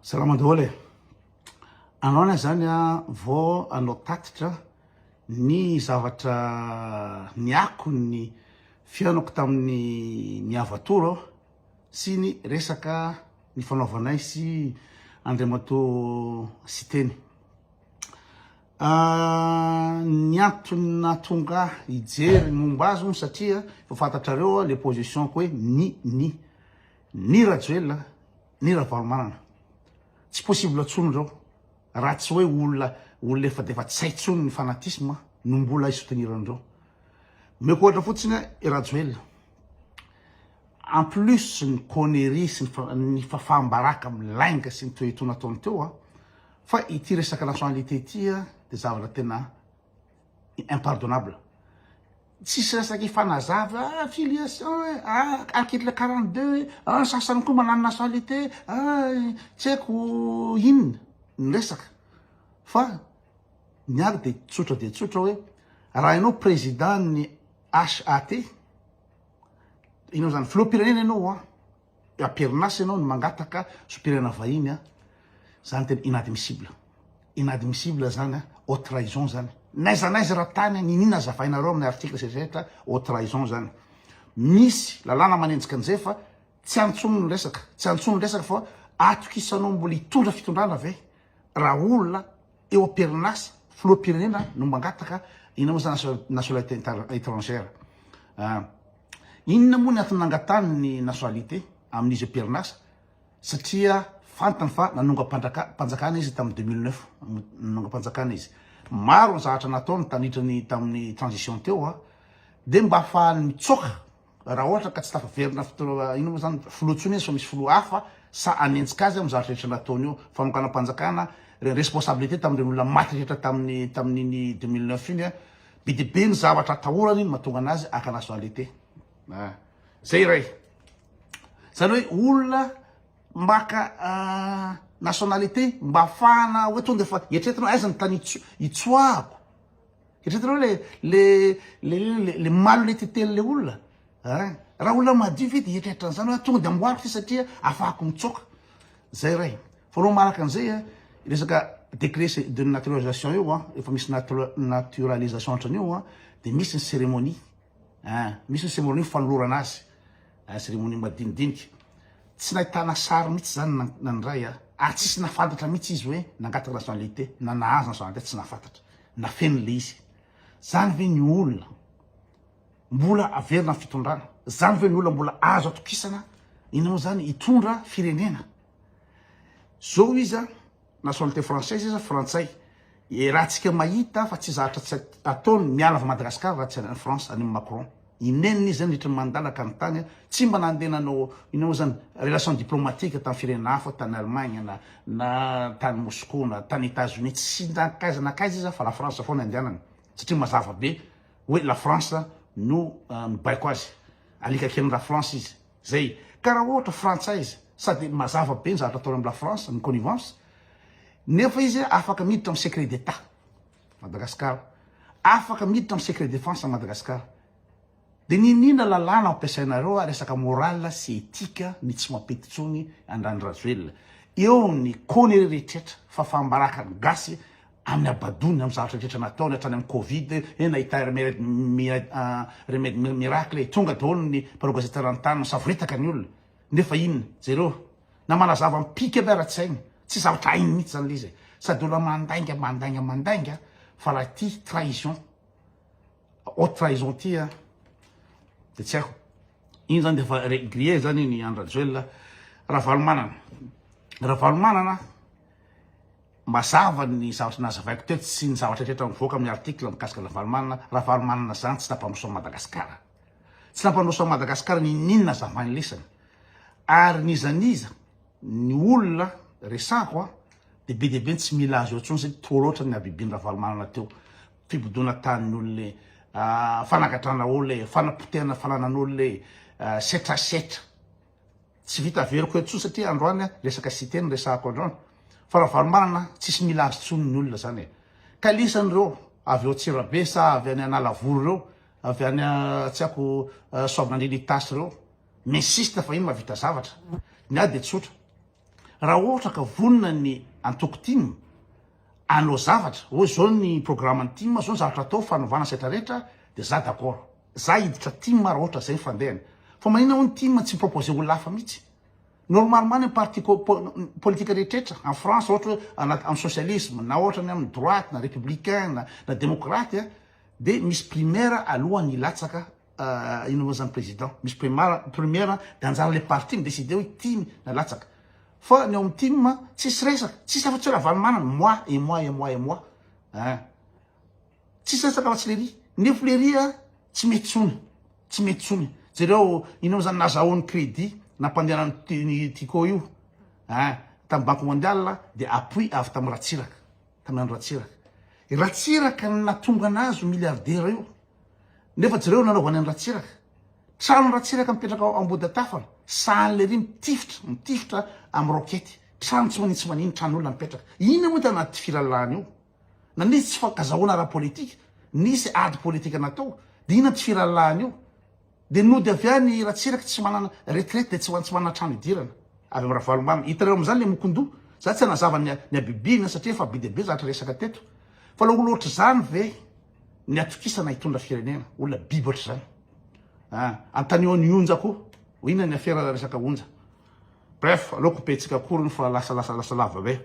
Salama daholo anao zany vao anao tatitra ny zavatra niako ny fianako tamin'ny miavatoro sy ny resaka ny fanaovanay sy Andriamatoa sy teny. Ny antony tonga hijery momba azy satria fa fantatrareo les positions hoe ny Rajoelina ny Ravalomanana tsy possible atsony reo raha tsy hoe olona efa defa tsy haitsony ny fanatisme no mbola isoutenirandreo. Meko ohatra fotsiny Rajoelina en plus ny connerie sy ny fafambaraka milainga sy ny toetoana ataony teo fa ity resaka nationalité ity de zavatra tena impardonnable. Tsisy resaka ifanazava filiation article 42 sasany koa manano nationalité tsy haiko inona ny resaka fa niary de tsotra hoe raha ianao président ny HAT inao zany filoham-pirenena ianao aperinasa ianao ny mangataka sopirenena vahiny zany tena inadmissible zany haute trahison zany naiza raha tany ninina zavainareo amin'ny article zeretra haute trahison zany misy lalàna manenjika an'izay fa tsy antsony ny resaka fa atokisanao mbola hitondra fitondrana ve raha olona eo aperinasa filoham-pirenena no mangataka inona moa zany nationalité étrangère. Inona moa ny antony nangatany ny nationalité amin'izy aperinasa satria fantany fa nanonga-panjakana izy tamin'ny 2009 nanonga-panjakana izy maro ny zavatra nataony tanitrany tamin'ny transition teo de mba ahafahany mitsoka raha ohatra ka tsy tafaverina ino moa zany filohantsony izy fa misy filoha hafa sa anenjika azy amin'ny zavatra rehetra nataony io fanokana-panjakana responsabilité tamin'ireny olona maty rehetra tamin'ny 2009 iny be de be ny zavatra atahorany iny mahatonga anazy aka nationalité zay ray zany hoe olona maka nationalité mba ahafahana hoe tonga defa eritreretinao aiza ny tany itsoahako eritreretinao le malhonnêteté-le olona raha olona madio ve de eritreretrany zany hoe tonga de amboariko ty satria ahafahako mitsoka zay ray fa anao maraka an'izay resaka décret de naturalisation io efa misy naturalisation antran'io de misy ny cérémonie misy ny cérémonie fanolorana azy cérémonie madinidinika tsy nahitana sary mihitsy zany nandray tsisy nafantatra mihitsy izy hoe nangataka nationalité na nahazo nationalité tsy nafantatra nafeny le izy zany ve ny olona mbola averina ny fitondrana zany ve ny olona mbola azo atokisana ina moa zany hitondra firenena zao izy nationalité française izy frantsay raha tsika mahita fa tsy zavatra tsy ataony mialava Madagascar raha tsy any France any Macron ineniny izy zany nitry mandalaka ny tany tsy mba nandehananao ina moa zany relation diplomatique tamin'ny firenena hafa tany Allemagne na tany Moscou na tany États-Unis tsy nakaiza izy fa la France foana andehanany satria mazava be hoe la France no mibaiko azy alika kely la France izy zay ka raha ohatra frantsay izy sady mazava be ny zavatra ataony amin'ny la France ny connivence nefa izy afaka miditra amin'ny secret d'état Madagascar afaka miditra amin'ny secret défense à Madagascar de ninina lalàna ampiasainareo resaka morale sy éthique ny tsy mampetitsony Andrany Rajoelina eo ny connerie rehetrarehetra fa fambaraka gasy amin'ny abadony amin'ny zavatra rehetra nataony hatrany amin'ny covid nahita remède miracle tonga daholo ny parogazetara ny tany savoretaka ny olona nefa inona zareo na manazava mipika aby ara-tsainy tsy zavatra ainy mihitsy zany lizy sady olona mandainga fa raha ty trahison haute trahison ty de tsy haiko iny zany defa grillé zany ny Rajoelina Ravalomanana mazava ny zavatra nazavaiko teo sy ny zavatra rehetra mivoaka amin'ny article mikasika Ravalomanana zany tsy nampanosoa Madagasikara tsy nampanosoa Madagasikara ny ninona zavany lesany ary nizaniza ny olona resako de be tsy mila azy eo tsony satria toloatra ny abibiny Ravalomanana teo fibodona tanin'ny olona fanagatrana olona fanapotehana fananan'olona setrasetra tsy vita averiko etsony satria androany resaka siteny resako androany fa Ravalomanana tsisy mila azy tsony ny olona zany ka lisan'ireo avy eo Tsirabe sa avy any Analavory reo avy any tsy haiko Soavinandreny tasy reo mensiste fa iny mahavita zavatra ny ady de tsotra raha ohatra ka vonina ny antoko tim anao zavatra hoe zao ny programme ny tim zao ny zavatra atao fanovana setra rehetra de za d'accord za hiditra tim raha ohatra zay fandehany fa manina ho ny tim tsy proposé olona hafa mihitsy normalement ny parti politique rehetrrehetra en France ohatra hoe amin'ny socialisme na ohatra ny amin'ny droite na républicain na démocrate de misy primaire alohan'ny latsaka ino zany président misy primaire de anjara le parti midécide hoe timy na latsaka fa ny ao amin'ny tim tsisy resaka tsisy afa-tsy hoe lavanomanana moi et moi et moi et moi tsisy resaka afa-tsy lery nefa lery tsy mety tsony jereo ino zany nazahoany crédit nampandehanany tico io tamin'ny banque mondiale de appui avy tamin'ny ratsiraka tamin'ny andro ratsiraka natonga anazy milliardaire io nefa jereo nanaovany any ratsiraka trano ratsiraka mipetraka ambody tafana sahan'le ry mitifitra amin'ny rokety trano tsy manino tran'olona mipetraka ina moa tanaty filalana io na nisy tsy fankazahoana raha politika nisy ady politika natao de ina ty filalana io de nody avy any ratsiraka tsy manana retraite de tsy manana trano idirana avy amin'ny ravalomamy hitareo am'izany le mokondoa za tsy anazava ny abibina satria fa be deabe zatra resaka teto fa laha olo ohatry zany ve ny atokisana hitondra firenena olona biby ohatry zany antaneo ny onja koa ina ny affaire resaka onja bref aleoko petsika akoriny fa lasa lava be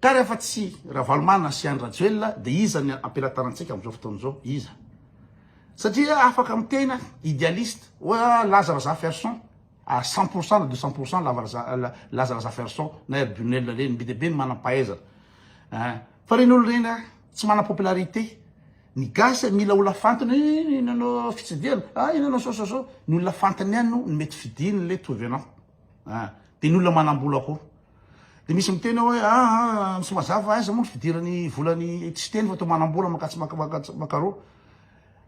ka rehefa tsy ravalomana sy Andra Joelina de iza ny ampelantanantsika am'izao fotoan'izao iza satria afaka mitena idéaliste hoe Lazare Zaferson à 100% na 200% Lazare Zaferson na Herbunel reny mbidebe ny manam-pahaizana fa reny olo reny tsy mana popularité ny gasy mila olona fantany inanao fitsidiana inanao so ny olona fantany any no mety fidiny le tovy anao de ny olona manam-bola koa de misy miteny hoe misy mazava aiza moa ny fidirany volany tsy teny fa to manam-bola makatsy makarô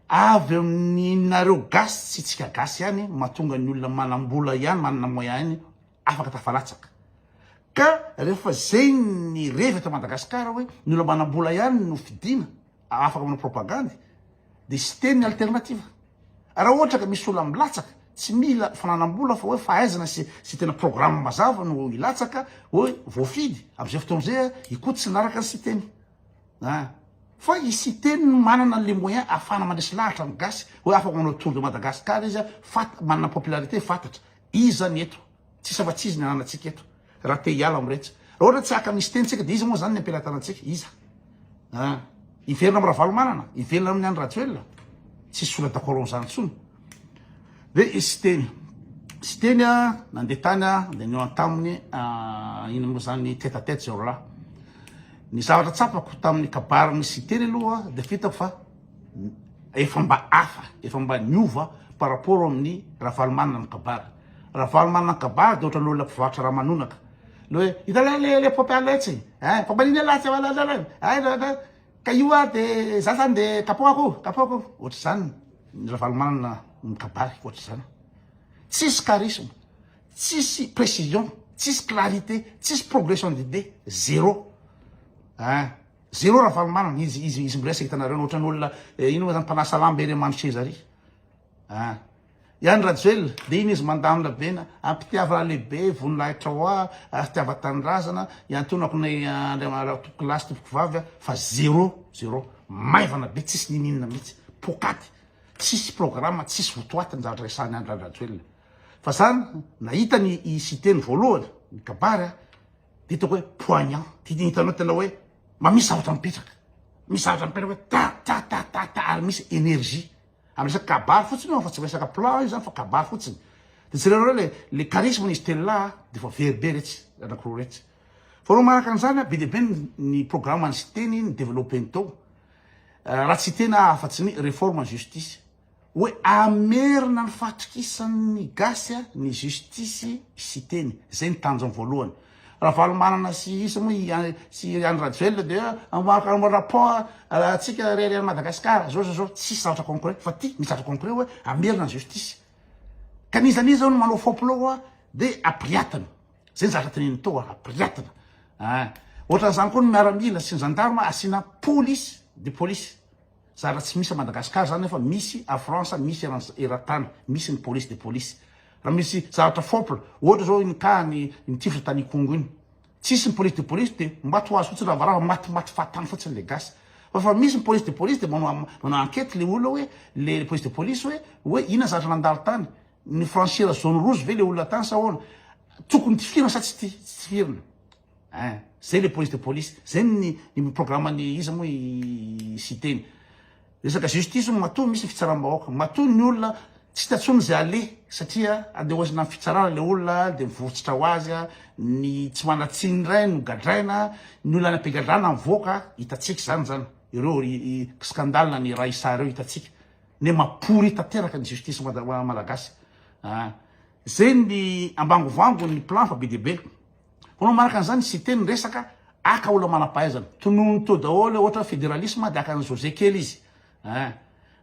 avy aminareo gasy tsy tsika gasy ihany mahatonga ny olona manam-bola ihany manana moyen ihany afaka tafalatsaka ka rehefa zay ny revy eto Madagasikara hoe ny olona manam-bola ihany no fidina afaka manao propagandy de sy teny ny alternative raha ohatra ka misy olona milatsaka tsy mila fananam-bola fa hoe fahaizana sy tena programme mazava no ilatsaka hoe voafidy am'izay fotoan'izay ikotsy naraka ny sy teny fa isy teny manana le moyen afana mandresy lahatra ny gasy hoe afaka manao tour de Madagascar izy manana popularité fatatra iza ny eto tsisy afa-tsy izy ny ananatsika eto raha te hiala am'iretsy raha ohatra tsy aka misy teny tsika de izy moa zany ny ampelantanantsika iza iverina amin'ny ravalomanana iverina amin'ny Andra Joelina tsisy sola d'accord am'izany tsony de sy teny nandeha tany de neo antaminy ino moa zany tête à tête zao raha ny zavatra tsapako tamin'ny kabarany sy teny aloha de fitako fa efa mba niova par rapport amin'ny ravalomanana ny kabary ravalomanana ny kabary de ohatra n'olona mpivarotra raha manonaka le hoe hitala le popialetsy pamaniny latsy ka io de za zany de kapoako ohatra zany ny ravalomanana ny kabary ohatra zany tsisy charisme tsisy précision tsisy clarité tsisy progression d'idée zéro zéro ravalomanana izy miresaka hitanareo ohatra n'olona ino moa zany mpanasa lamba ery manotry zary Andra Joelina de iny izy mandamina bena ampitiava lehibe voninahitra hoa fitiava tanindrazana iantonako ny klasy tompoko vavy fa zéro maivana be tsisy nininina mihitsy pokaty tsisy programme tsisy votoatiny zavatra resahany Andra Joelina fa zany nahita ny isiteny voalohany ny kabary de hitako hoe poignant hitanao tena hoe misy zavatra mipetraka hoe ta ary misy énergie am'resaka kabary fotsiny fa tsy resaka plan io zany fa kabary fotsiny de tsy reo le charisme n'izy teny là de fa veribe retsy anakiro retsy fa ro manaraka an'izany be deabe ny programme ny sy teny ny développeny tao raha tsy tena afa-tsy ny réforme justice hoe amerina ny fahatokisany gasy ny justice sy teny zay ny tanjony voalohany ravalomanana sy isa moa sy Andra Joelina de amaka rapport atsika rery Madagasikara zao tsisy zavatra concret fa ty misy zavatra concret hoe amerina ny justice ka nizaniza zao no manao foploa de apriatana zay ny zavatra teneny tao apriatana ohatran'izany koa ny miaramila sy ny gendarme asina police de police zara tsy misy Madagasikara zany nefa misy a France misy eratany misy ny police de police raha misy zavatra fopla ohatra zao ka ny tifitra tany Kongo iny tsisy ny police de police de mba to azo fotsiny raha matimaty fahatany fotsiny le gasy fa misy ny police de police de manao enquête le olona hoe le police de police hoe ina zavatra nandalo tany ny franchir zone rouge ve le olona tany sa ahoana tokony tifirina sa tsy tifirina zay le police de police zay ny programmany izy moa citeny resaka justice matoa misy fitsaram-bahoaka matoa ny olona tsy tatsony zay ale satria andehoazina ny fitsarana le olona de mivotsitra ho azy ny tsy manatsiny ray no gadraina ny olona nampigadrana mivoaka hitatsika zany ireo scandale ny raisa reo hitatsika ne mapory tanteraka ny justice malagasy zay ny ambangovango ny plan fa be deaibe fonao manaka an'izany sy teny resaka aka olona manampahaizana tonono to daholo ohatra fédéralisme de aka ny José kely izy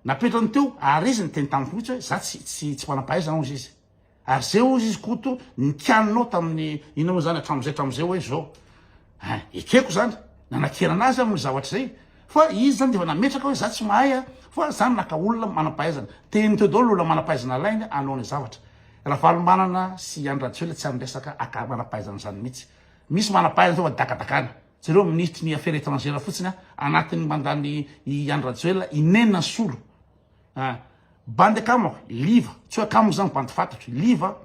napetrany teo ary izy ny teny tamin'ny fotsy hoe za tsy manampahaizana ozy izy ary zay izy koto nikianinao tamin'ny ina moa zany hatramizay hoe zao ekeko zany nanakera anazy amin'ny zavatra zay fa izy zany de fa nametraka hoe za tsy mahay fa zany naka olona manampahaizana teny teo daholo olona manampahaizana lainy anao ny zavatra raha valomanana sy andratsoela tsy anyresaka aka manampahaizana zany mihitsy misy manampahaizana fa dakadakana zareo ministry ny affaires étrangères fotsiny anatiny mandany andratsoela inenina solo bande akamako liva tsy hoe akamo zany bande fantatro liva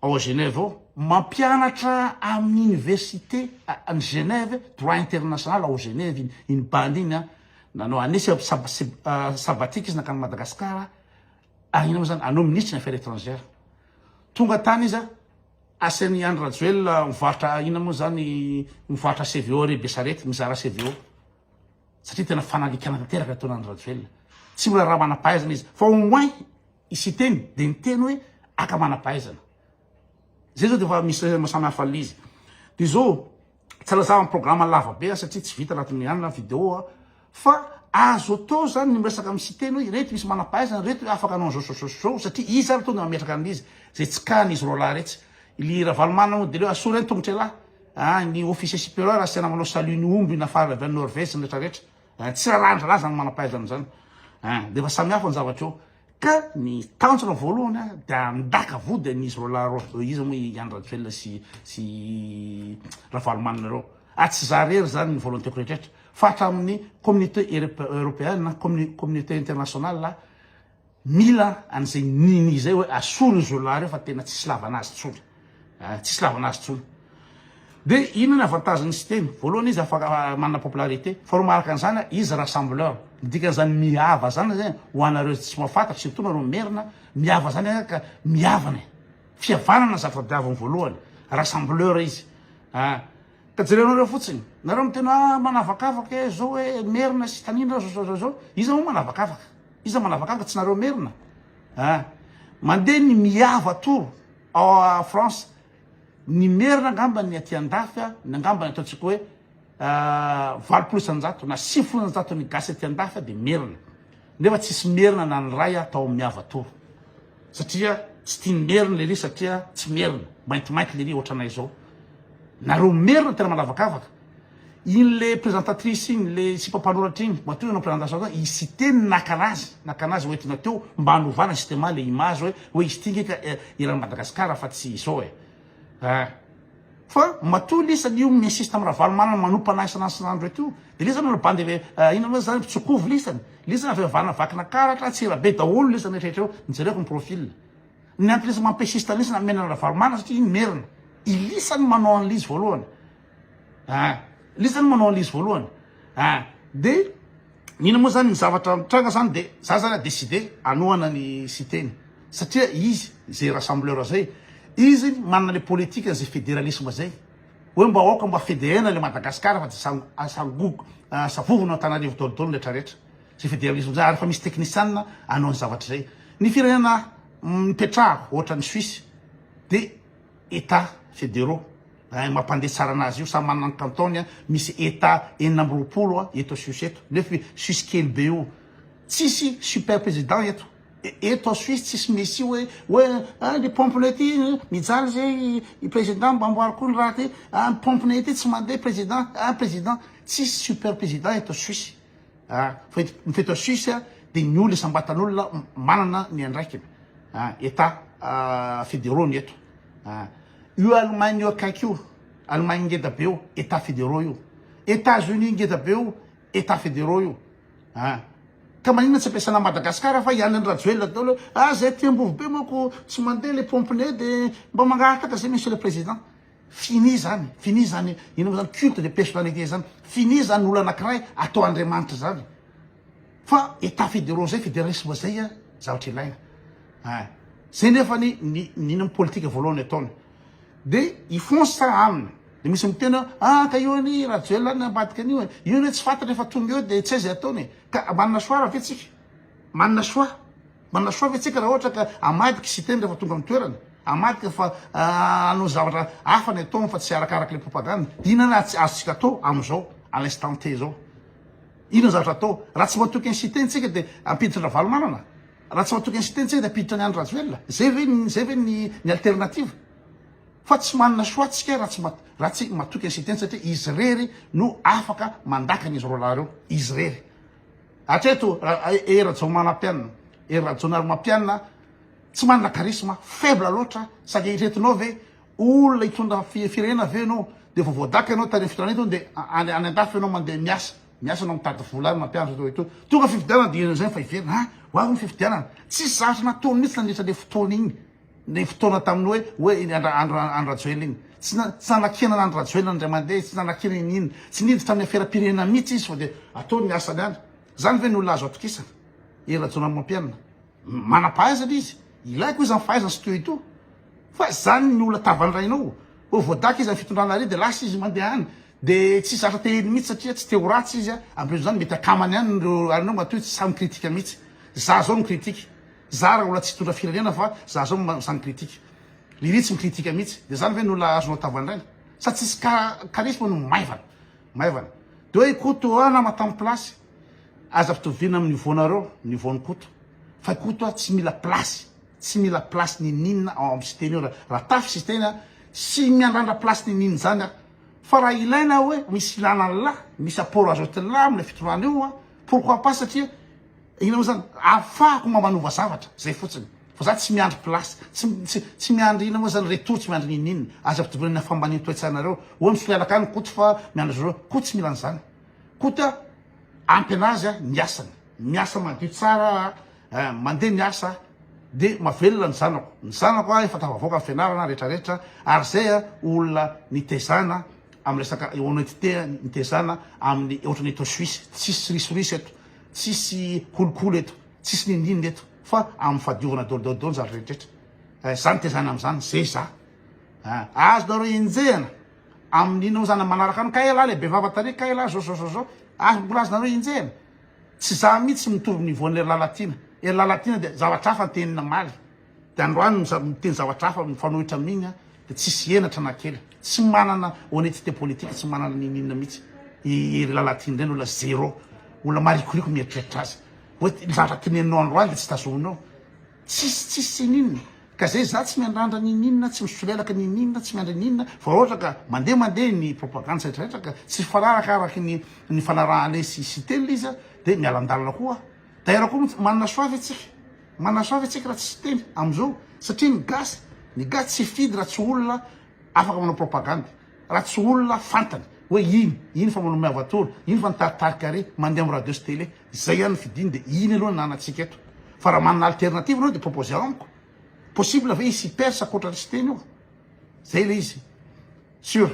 ao Genève ao mampianatra amin'ny université ny Genève droit international ao Genève iny bande iny nanao anesy sabatika izy nakany Madagasikara ina moa zany anao ministre ny affaires étrangères tonga tany izy asan'ny Andry Rajoelina mivarotra ina moa zany mivarotra CVO re Besarety mizara CVO satria tena fanalikana tanteraka ataon'ny Andry Rajoelina tsy mbola raha manampahaizana izy fa au moins isy teny de ny teny hoe aka manampahaizana zay zao de fa misy masamihafa izy de zao tsy lazava programme lava be satria tsy vita anatin'ny anina vidéo fa azo atao zany miresaka amin'ny siteny hoe reto misy manampahaizana reto afaka anao zao satria izy zany tonga mametraka an'izy zay tsy kany izy roa lahy retsy li ravalomana de leo asora ny tongotra lahy ny officier supérieur asiana manao salut ny omby nafara avy Norvège ny rehetrarehetra tsy raha zany manampahaizana zany de fa samihafa ny zavatra eo ka ny tanjona voalohany de andaka vody n'izy roa lahy izy moa Andry Rajoelina sy ravalomana reo tsy zarery zany ny volonté rehetrarehetra fa hatramin'ny communauté européenne na communauté internationale mila an'izay niny zay hoe asolo izy roa lahy reo fa tena tsisy lavanazy tsony de ino ny avantage ny système voalohany izy afaka manana popularité fa ro maraka an'izany izy rassembleur dikan'izany miava zany zay ho anareo tsy mahafantatra surtout nareo merina miava zany ka miavana fihavanana zava-biaviny voalohany rassembleur izy ka jerenao reo fotsiny nareo mitena manavakavaka zao hoe merina sy tanina zao izy moa manavakavaka tsy nareo merina mandeha ny miava toro ao France ny merina angamba ny aty andafy ny angamba ny ataontsika hoe 8% na 6% ny gasy aty andafy de merina nefa tsisy merina na ny ray atao miava toro satria tsy tia merina le ry satria tsy merina maintimainty le ry ohatranay zao nareo merina tena manavakavaka iny le présentatrice iny le sipampanoratra iny matoa anao présentation isité nakanazy hoentina teo mba hanovana système le image hoe izy ty ngeika irany Madagasikara fa tsy izao fa matoa lisany io miinsiste amin'ny ravalomana manompa anasanandro eto de lisany olo bandy ina moa zany pitsokovy lisany avy avana vakina karatra tsy rabe daholo lisany rehetra eo nijereko ny profil ny antlisa mampesiste lisany amenana ravalomana satria iny merina ilisany manao an'izy voalohany de nina moa zany ny zavatra mitranga zany de za zany adécidé anoana ny siteny satria izy zay rassembleur zay izy manana le politique zay fédéralisme zay hoe mba aoka mba fédéena le Madagasikara fa savovona Antananarivo daholo rehetrarehetra zay fédéralisme zay ary fa misy technicienne anao ny zavatra zay ny firenena mipetraha ohatra ny Suisse de état fédéraux mampandeha tsara anazy io samy manana ny cantone misy état enina amby roapolo eto Suisse eto nefa Suisse kely be io tsisy super président eto Suisse tsisy misy hoe le pompone ty mijaly zay président mba amboary koa ny raha ty pompone ty tsy mandeha président tsisy super président eto Suisse fa eto Suisse de ny olo isambatan'olona manana ny andraikiny état fédéraux ny eto io Allemagne io akaiky io Allemagne ngeda be io état fédéraux io États-Unis ngeda be io état fédéraux io ka maninona tsy ampiasana Madagasikara fa ihany Rajoelina daholo zay tiambovo be mako tsy mandeha le pompene de mba mangahataka zay monsieur le président fini zany ino moa zany culte de personnalité zany fini zany olo anankiray atao Andriamanitra zany fa état fédéraux zay fédéralisme zay zavatra ilaina zay nefany nina politika voalohany ataony de ifonsa amina de misy mitena ka io any Rajoelina any ambadika an'io io ny tsy fantatra efa tonga eo de tsy zay ataony ka manana soa ve tsika manana soa ve tsika raha ohatra ka amadika sy teny rehefa tonga amin'ny toerana amadika fa anao zavatra hafa ny atao fa tsy arakaraka le propagande inona azotsika atao am'izao à l'instant T zao inona zavatra atao raha tsy matoky ny sitentsika de ampiditra Valomanana raha tsy matoky ny sitentsika de ampiditra ny andro Rajoelina zay ve ny alternative fa tsy manana soa tsika raha tsy matoky ny siteny satria izy rery no afaka mandakana izy roa lahy reo izy rery hatreto Rajaomampianina tsy manana charisme faible loatra sady retinao ve olona hitondra firenena ve anao de voadaka anao tany fitonana eto de any andafy anao mandeha miasa anao mitady vola mampianatra eto tonga fifidianana de zay fa iverina hoavy ny fifidianana tsy zavatra nataony mihitsy nandritra le fotoana igny le fotoana tamin'ny hoe andro Rajoelina igny tsy nanakena n'andro Rajoelina ndray mandeha tsy nanakena inina tsy niditra tamin'ny fiaram-pirenena mihitsy izy fa de ataony ny asany any zany ve ny olona azo atokisana Rajaomampianina manam-pahaizana izy ilaiko izy amin'ny fahaizana sy teo ito fa zany ny olona tavandrainao voadaka izy amin'ny fitondrana ary de lasa izy mandeha any de tsy zatra teheny mihitsy satria tsy teo ratsy izy ampirezo zany mety akamany any reo arinao matoy tsy samy kritika mihitsy za zao mikritika za raha olona tsy hitondra firenena fa za zao samy kritika liritsy mikritika mihitsy de zany ve ny olona azonao tavandraina sa tsisy charisme no maivana de hoe koto nama tamin'ny plasy aza fitovina amin'ny nivaonareo nivaon'ny koto fa koto tsy mila plasy ninina ao amin'ny système io raha tafy système sy miandrandra plasy ninina zany fa raha ilaina hoe misy ilanany lahy misy apport azoty lahy amile fitondrana io pourquoi pas satria ina moa zany ahafahako mamanova zavatra zay fotsiny fa za tsy miandry plasy tsy miandry ina moa zany retour tsy miandry ninina aza fitovinana fambaniny toetsanareo hoe misolialaka any koto fa miandry zao koto tsy milany zany koto ampy anazy miasa madio tsara mandeha miasa de mavelona ny zanako efa tafavoaka amin'ny fianarana rehetrarehetra ary zay olona nitezana amin'ny resaka honnêteté nitezana amin'ny ohatrany eto Suisse tsisy risoriso eto tsisy kolokolo eto tsisy ninina eto fa amin'ny fadiovana daholo zary rehetrarehetra zany tezana am'zany zay za azonareo enjehana amin'ny inao zany manaraka any ka ela le be vavatare ka ela zao mbola azonareo enjehana tsy za mihitsy mitovy nivoan'le lalatina lalatina de zavatra hafa nytenina maly de androany miteny zavatra hafa mifanohitra amin'igny de tsisy enatra na kely tsy manana honnêteté politique tsy manana ninina mihitsy lalatina reny olona zéro olona marikoriko mieritreritra azy hoe zavatra teneninao androany de tsy tazominao tsisy ninina ka zay za tsy miandrandra ninina tsy misolelaka ninina tsy miandra ninina fa ohatra ka mandeha ny propagande rehetrarehetra ka tsy fanaraka araky ny fanarahana sy tely izy de mialandalina koa daera koa manana soavy atsika raha tsy teny am'izao satria ny gasy tsy fidy raha tsy olona afaka manao propagande raha tsy olona fantany hoe iny fa manao miavatory iny fa nitaritarika ary mandeha amin'ny radio sy télé zay ihany fidiny de iny aloha nanatsika eto fa raha manana alternative anao de proposé amiko possible ve izy persa akoatra sy teny io zay le izy sûr